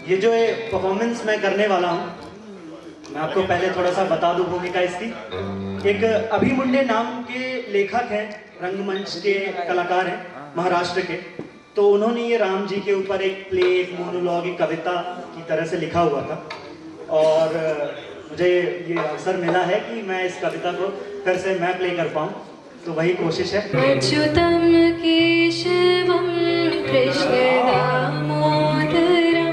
ये जो परफॉर्मेंस मैं करने वाला हूँ, मैं आपको पहले थोड़ा सा बता दूँ भूमिका इसकी। एक अभिमुंडे नाम के लेखक हैं, रंगमंच के कलाकार हैं, महाराष्ट्र के। तो उन्होंने ये राम जी के ऊपर एक प्ले, एक मोनोलॉग, एक कविता की तरह से लिखा हुआ था, और मुझे ये अवसर मिला है कि मैं इस कविता को फिर से मैं प्ले कर पाऊँ, तो वही कोशिश है। अच्युतम केशवम कृष्ण दामोदरम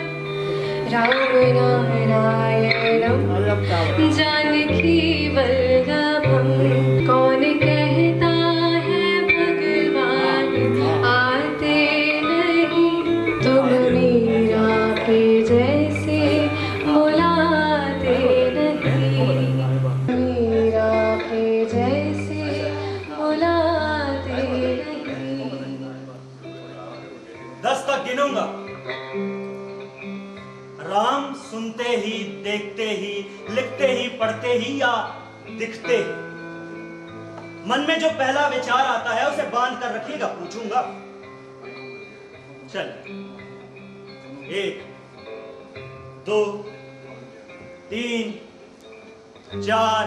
राम नारायणम जानकी वल्लभम। कौन कहता है भगवान आते नहीं, तुम मीरा के जैसे बुलाते नहीं, मीरा के जैसे बुलाते नहीं। 10 तक गिनूंगा। राम सुनते ही, देखते ही, लिखते ही, पढ़ते ही या दिखते ही, मन में जो पहला विचार आता है उसे बांध कर रखिएगा, पूछूंगा। चल, 1 2 3 4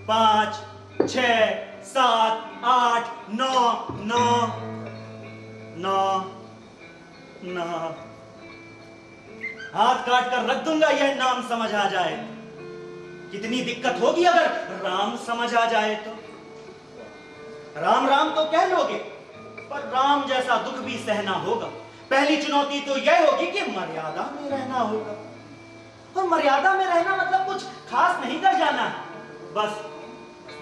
5 6 7 8 9 9 9 9। हाथ काट कर रख दूंगा, यह नाम समझ आ जाए। कितनी दिक्कत होगी अगर राम समझ आ जाए तो। राम राम तो कह लोगे, पर राम जैसा दुख भी सहना होगा। पहली चुनौती तो यह होगी कि मर्यादा में रहना होगा। और मर्यादा में रहना मतलब कुछ खास नहीं कर जाना है, बस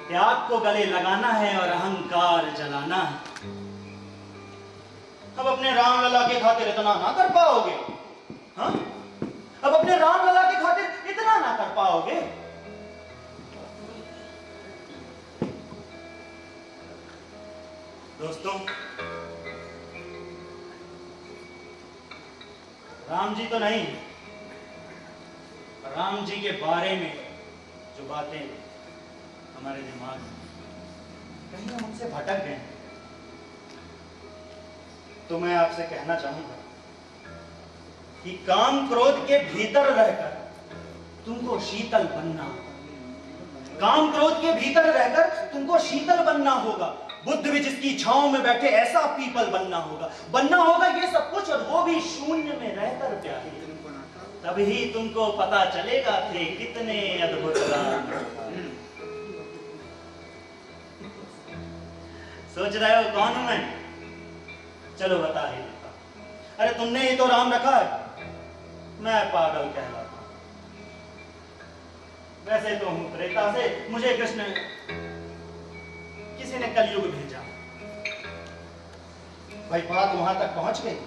त्याग को गले लगाना है और अहंकार जलाना है। अब अपने राम लला के खातिर इतना ना कर पाओगे? हाँ, अब अपने राम लला की खातिर इतना ना कर पाओगे? दोस्तों, राम जी तो नहीं, राम जी के बारे में जो बातें हमारे दिमाग में कहीं हम उनसे भटक गए, तो मैं आपसे कहना चाहूंगा कि काम क्रोध के भीतर रहकर तुमको शीतल बनना होगा। काम क्रोध के भीतर रहकर तुमको शीतल बनना होगा। बुद्ध भी जिसकी छांव में बैठे ऐसा पीपल बनना होगा ये सब कुछ, और वो भी शून्य में रहकर प्यारे। तभी तुमको पता चलेगा थे कितने अद्भुत राम। सोच रहे हो कौन हूं मैं? चलो बता ही देता। अरे तुमने ही तो राम रखा है, मैं पागल कहलाता हूं। वैसे तो हूं त्रेता से, मुझे कृष्ण किसी ने कलयुग भेजा। भाई बात वहां तक पहुंच गई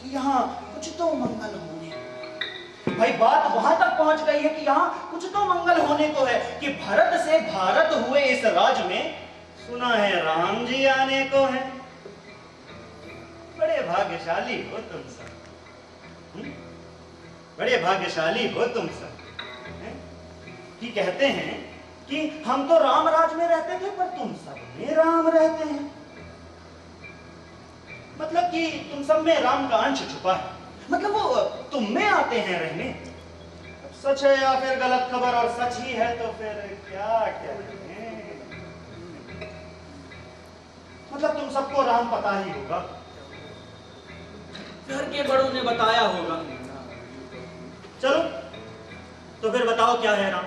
कि यहां कुछ तो मंगल होने। भाई बात वहां तक पहुंच गई है कि यहां कुछ तो मंगल होने को है कि भरत से भारत हुए इस राज में सुना है राम जी आने को है। बड़े भाग्यशाली हो तुम सब, बड़े भाग्यशाली हो तुम सब। कि कहते हैं कि हम तो राम राज में रहते थे, पर तुम सब में राम रहते हैं। मतलब कि तुम सब में राम का अंश छुपा है, मतलब वो तुम में आते हैं रहने। अब सच है या फिर गलत खबर, और सच ही है तो फिर क्या कहते हैं। मतलब तुम सबको राम पता ही होगा, घर के बड़ों ने बताया होगा। चलो तो फिर बताओ क्या है राम?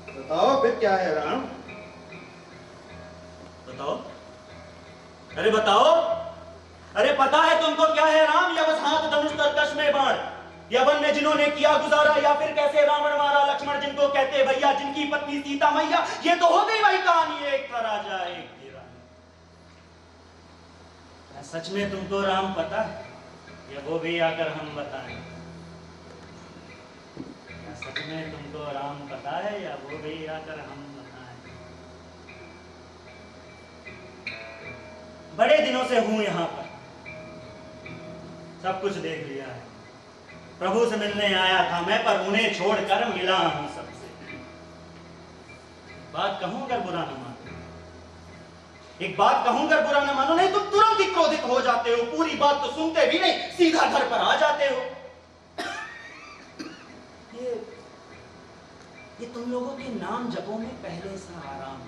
बताओ फिर क्या है राम? बताओ, अरे बताओ। अरे पता है तुमको क्या है राम? या बस हाथ धनुष तरकश में बाण, या वन में जिन्होंने किया गुजारा, या फिर कैसे रावण मारा लक्ष्मण जिनको कहते भैया, जिनकी पत्नी सीता मैया। ये तो हो गई वही कहानी, एक था राजा एक थी रानी। सच में तुमको राम पता है, या वो भी आकर हम बताएं? सच में तुमको राम पता है, या वो भी आकर हम बताएं? बड़े दिनों से हूं यहां पर, सब कुछ देख लिया है। प्रभु से मिलने आया था मैं, पर उन्हें छोड़कर मिला हूं सबसे। बात कहूं अगर बुरा न मानो, एक बात कहूं अगर बुरा न मानो, नहीं तो तुरंत ही क्रोधित हो जाते हो, पूरी बात तो सुनते भी नहीं, सीधा घर पर आ जाते हो। ये तुम लोगों के नाम जपों में पहले सा आराम है।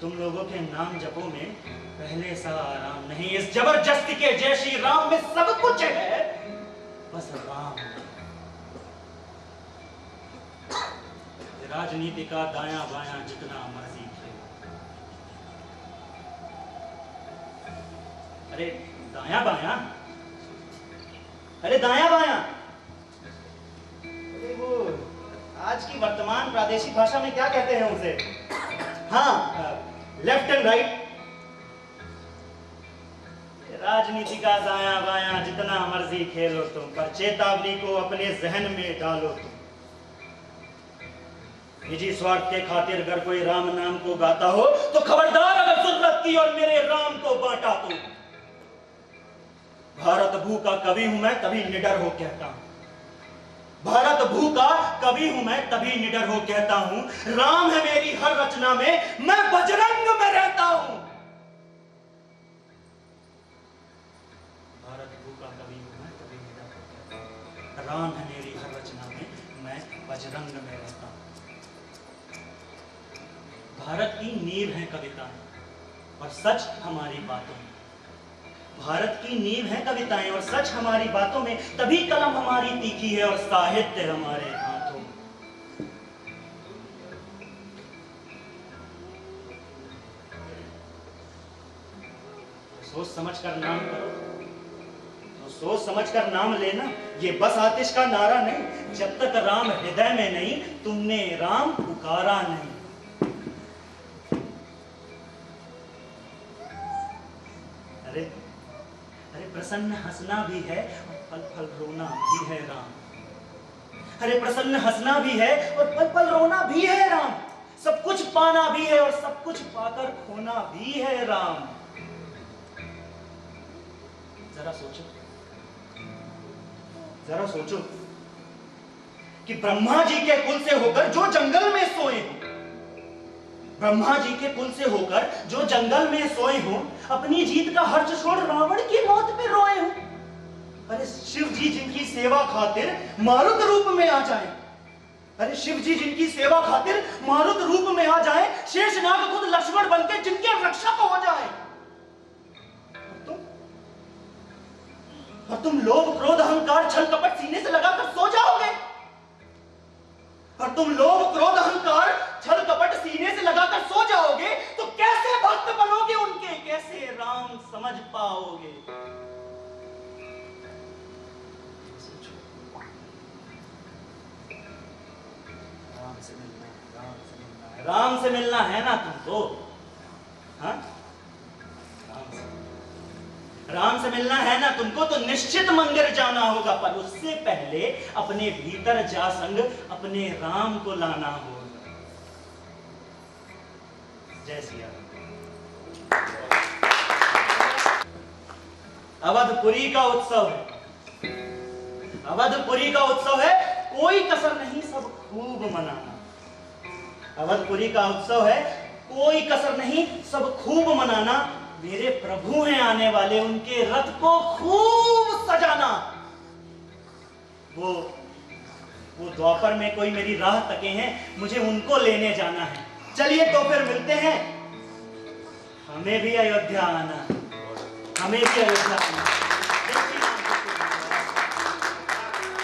तुम लोगों के नाम जपों में पहले सा आराम नहीं। इस जबरदस्ती के जय श्री राम में सब कुछ है, बस राम। राजनीति का दायां बायां जितना मर्जी खेलो। अरे दायां बायां, अरे दायां बायां, अरे वो आज की वर्तमान प्रादेशिक भाषा में क्या कहते हैं उसे? हाँ, लेफ्ट एंड राइट। राजनीति का दायां बायां जितना मर्जी खेलो तुम, पर चेतावनी को अपने जहन में डालो तुम। निजी स्वार्थ के खातिर अगर कोई राम नाम को गाता हो तो खबरदार अगर जरूरत की और मेरे राम को बांटा तो। भारत भू का कवि हूं मैं, तभी निडर हो कहता हूं। भारत भू का कवि हूं मैं, तभी निडर हो कहता हूं। राम है मेरी हर रचना में, मैं बजरंग में रहता हूं। भारत भू का कवि हूं मैं, तभी निडर हो कहता हूं। राम है मेरी हर रचना में, मैं बजरंग में रहता हूं। भारत की नींव है कविताएं और सच हमारी बातों में। भारत की नींव है कविताएं और सच हमारी बातों में, तभी कलम हमारी तीखी है और साहित्य हमारे हाथों में। सोच समझकर नाम करो, तो सोच समझकर नाम लेना। ये बस आतिश का नारा नहीं, जब तक राम हृदय में नहीं, तुमने राम पुकारा नहीं। अरे अरे प्रसन्न हंसना भी है और पल पल रोना भी है राम। अरे प्रसन्न हंसना भी है और पल पल रोना भी है राम। सब कुछ पाना भी है और सब कुछ पाकर खोना भी है राम। जरा सोचो, जरा सोचो कि ब्रह्मा जी के कुल से होकर जो जंगल में सोए हो, ब्रह्मा जी के कुल से होकर जो जंगल में सोए हो, अपनी जीत का हर्ष छोड़ रावण की मौत पे रोए हो। अरे शिव जी जिनकी सेवा खातिर मारुत रूप में आ जाए, अरे शिव जी जिनकी सेवा खातिर मारुत रूप में आ जाए, शेषनाग खुद लक्ष्मण बनके जिनके रक्षक हो जाए, और तुम लोभ क्रोध अहंकार छल कपट सीने से लगाकर सो जाओगे। और तुम लोभ क्रोध अहंकार छल कपट सीने से लगाकर सो जाओगे तो कैसे भक्त बनोगे उनके, कैसे राम समझ पाओगे? राम से मिलना है, राम से मिलना है, राम से मिलना है ना तुमको? हाँ, राम से मिलना है ना तुमको, तो निश्चित मंदिर जाना होगा, पर उससे पहले अपने भीतर जा संग अपने राम को लाना होगा। जय सिया राम। अवधपुरी का उत्सव है, अवधपुरी का उत्सव है, कोई कसर नहीं, सब खूब मनाना। अवधपुरी का उत्सव है, कोई कसर नहीं, सब खूब मनाना। मेरे प्रभु हैं आने वाले, उनके रथ को खूब सजाना। वो द्वापर में कोई मेरी राह तके हैं, मुझे उनको लेने जाना है। चलिए तो फिर मिलते हैं। हमें भी अयोध्या आना, हमें भी अयोध्या आना।